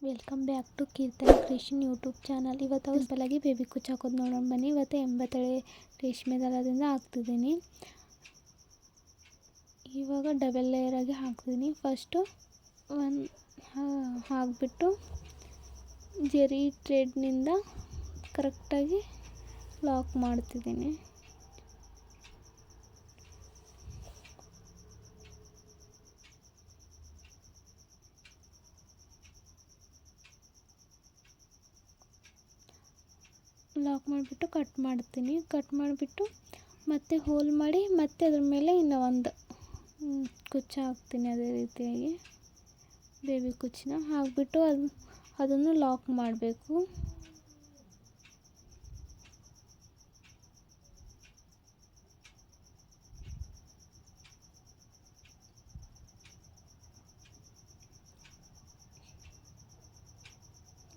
Welcome back to Keerthana creation YouTube channel. ಇವತ್ತು ಸಿಂಪಲ್ಲಾಗಿ baby ಕುಚ್ಚು ಹಾಕೋದು ನೋಡೋಣ ಬನ್ನಿ. ಇವತ್ತು 80 ರೇಷ್ಮೆ ದಾರದಿಂದ ಹಾಕ್ತಿದ್ದೀನಿ. ಇವಾಗ ಡಬಲ್ ಲೇಯರಾಗಿ ಹಾಕ್ತಿದ್ದೀನಿ. ಫಸ್ಟು ಹಾಕಿಬಿಟ್ಟು ಜರಿ ಥ್ರೆಡ್ನಿಂದ ಕರೆಕ್ಟಾಗಿ ಲಾಕ್ ಮಾಡ್ತಿದ್ದೀನಿ. ಲಾಕ್ ಮಾಡಿಬಿಟ್ಟು ಕಟ್ ಮಾಡ್ತೀನಿ. ಕಟ್ ಮಾಡಿಬಿಟ್ಟು ಮತ್ತೆ ಹೋಲ್ ಮಾಡಿ ಮತ್ತೆ ಅದ್ರ ಮೇಲೆ ಇನ್ನೂ ಒಂದು ಕುಚ್ಚು ಹಾಕ್ತೀನಿ. ಅದೇ ರೀತಿಯಾಗಿ ಬೇಬಿ ಕುಚ್ಚನ್ನ ಹಾಕಿಬಿಟ್ಟು ಅದನ್ನು ಲಾಕ್ ಮಾಡಬೇಕು.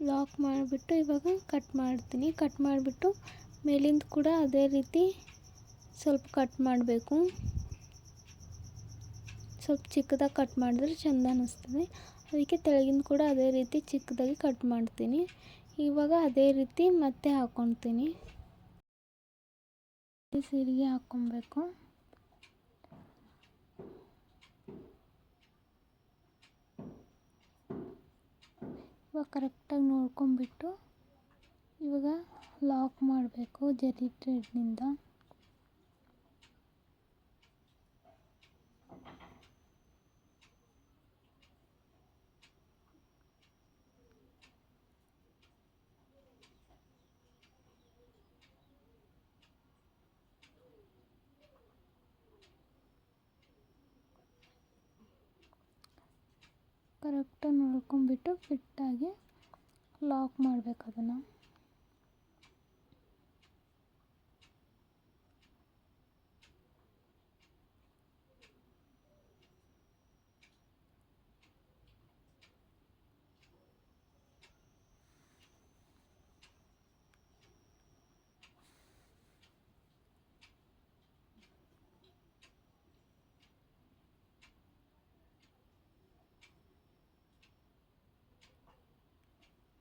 ಲಾಕ್ ಮಾಡಿಬಿಟ್ಟು ಇವಾಗ ಕಟ್ ಮಾಡ್ತೀನಿ. ಕಟ್ ಮಾಡಿಬಿಟ್ಟು ಮೇಲಿಂದ ಕೂಡ ಅದೇ ರೀತಿ ಸ್ವಲ್ಪ ಕಟ್ ಮಾಡಬೇಕು. ಸ್ವಲ್ಪ ಚಿಕ್ಕದಾಗಿ ಕಟ್ ಮಾಡಿದ್ರೆ ಚೆಂದ ಅನ್ನಿಸ್ತದೆ. ಅದಕ್ಕೆ ತೆಳಗಿಂದ ಕೂಡ ಅದೇ ರೀತಿ ಚಿಕ್ಕದಾಗಿ ಕಟ್ ಮಾಡ್ತೀನಿ. ಇವಾಗ ಅದೇ ರೀತಿ ಮತ್ತೆ ಹಾಕ್ಕೊತೀನಿ. ಸೀರೆಗೆ ಹಾಕ್ಕೊಬೇಕು. ಇವಾಗ ಕರೆಕ್ಟಾಗಿ ನೋಡ್ಕೊಂಬಿಟ್ಟು ಇವಾಗ ಲಾಕ್ ಮಾಡಬೇಕು ಜರಿ ಥ್ರೆಡ್ನಿಂದ. ಕರೆಕ್ಟಾಗಿ ನೋಡ್ಕೊಂಬಿಟ್ಟು ಫಿಟ್ಟಾಗಿ ಲಾಕ್ ಮಾಡಬೇಕು ಅದನ್ನು.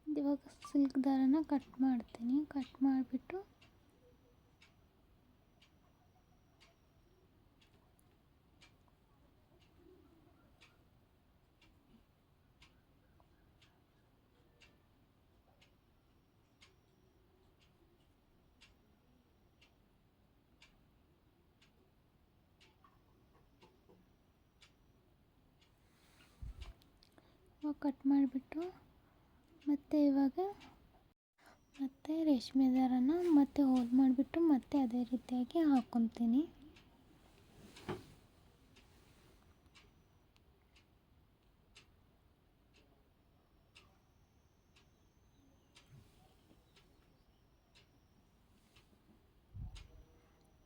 ಇವಾಗ ಸಿಲ್ಕ್ ದಾರನ ಕಟ್ ಮಾಡ್ತೀನಿ. ಕಟ್ ಮಾಡಿಬಿಟ್ಟು ಮತ್ತೆ ಇವಾಗ ಮತ್ತೆ ರೇಷ್ಮೆ ದಾರನ ಮತ್ತೆ ಹೋಲ್ ಮಾಡಿಬಿಟ್ಟು ಮತ್ತೆ ಅದೇ ರೀತಿಯಾಗಿ ಹಾಕ್ಕೊತೀನಿ.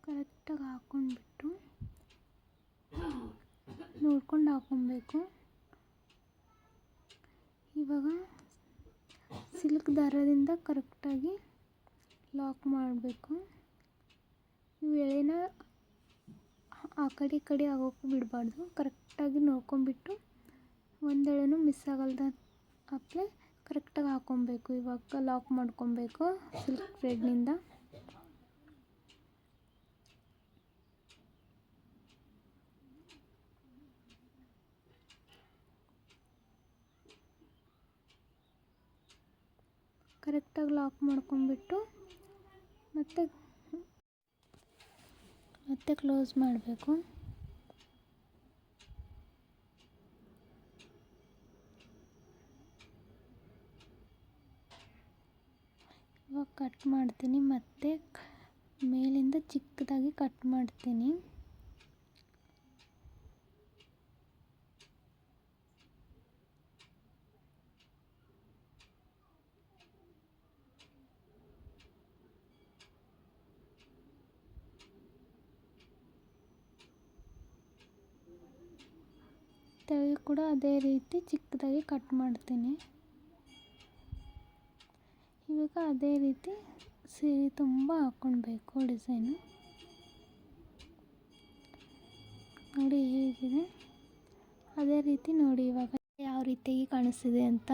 ಕರೆಕ್ಟಾಗಿ ಹಾಕ್ಕೊಂಡ್ಬಿಟ್ಟು ನೋಡ್ಕೊಂಡು ಹಾಕ್ಕೊಬೇಕು. ಇವಾಗ ಸಿಲ್ಕ್ ದಾರದಿಂದ ಕರೆಕ್ಟಾಗಿ ಲಾಕ್ ಮಾಡಬೇಕು. ಇವು ಎಳೆನ ಆ ಕಡೆ ಈ ಕಡೆ ಆಗೋಕ್ಕೂ ಬಿಡಬಾರ್ದು. ಕರೆಕ್ಟಾಗಿ ನೋಡ್ಕೊಂಬಿಟ್ಟು ಒಂದೆಳೆನೂ ಮಿಸ್ ಆಗಲ್ದ ಅಪ್ಲೆ ಕರೆಕ್ಟಾಗಿ ಹಾಕ್ಕೊಬೇಕು. ಇವಾಗ ಲಾಕ್ ಮಾಡ್ಕೊಬೇಕು ಸಿಲ್ಕ್ ಥ್ರೆಡ್ನಿಂದ. ಕರೆಕ್ಟಾಗಿ ಲಾಕ್ ಮಾಡ್ಕೊಂಬಿಟ್ಟು ಮತ್ತೆ ಕ್ಲೋಸ್ ಮಾಡಬೇಕು. ಇವಾಗ ಕಟ್ ಮಾಡ್ತೀನಿ. ಮತ್ತೆ ಮೇಲಿಂದ ಚಿಕ್ಕದಾಗಿ ಕಟ್ ಮಾಡ್ತೀನಿ. ತೆಳಗೆ ಕೂಡ ಅದೇ ರೀತಿ ಚಿಕ್ಕದಾಗಿ ಕಟ್ ಮಾಡ್ತೀನಿ. ಇವಾಗ ಅದೇ ರೀತಿ ಸೀರೆ ತುಂಬ ಹಾಕ್ಕೊಳ್ಬೇಕು ಡಿಸೈನು. ನೋಡಿ ಹೇಗಿದೆ, ಅದೇ ರೀತಿ ನೋಡಿ ಇವಾಗ ಯಾವ ರೀತಿಯಾಗಿ ಕಾಣಿಸ್ತಿದೆ ಅಂತ.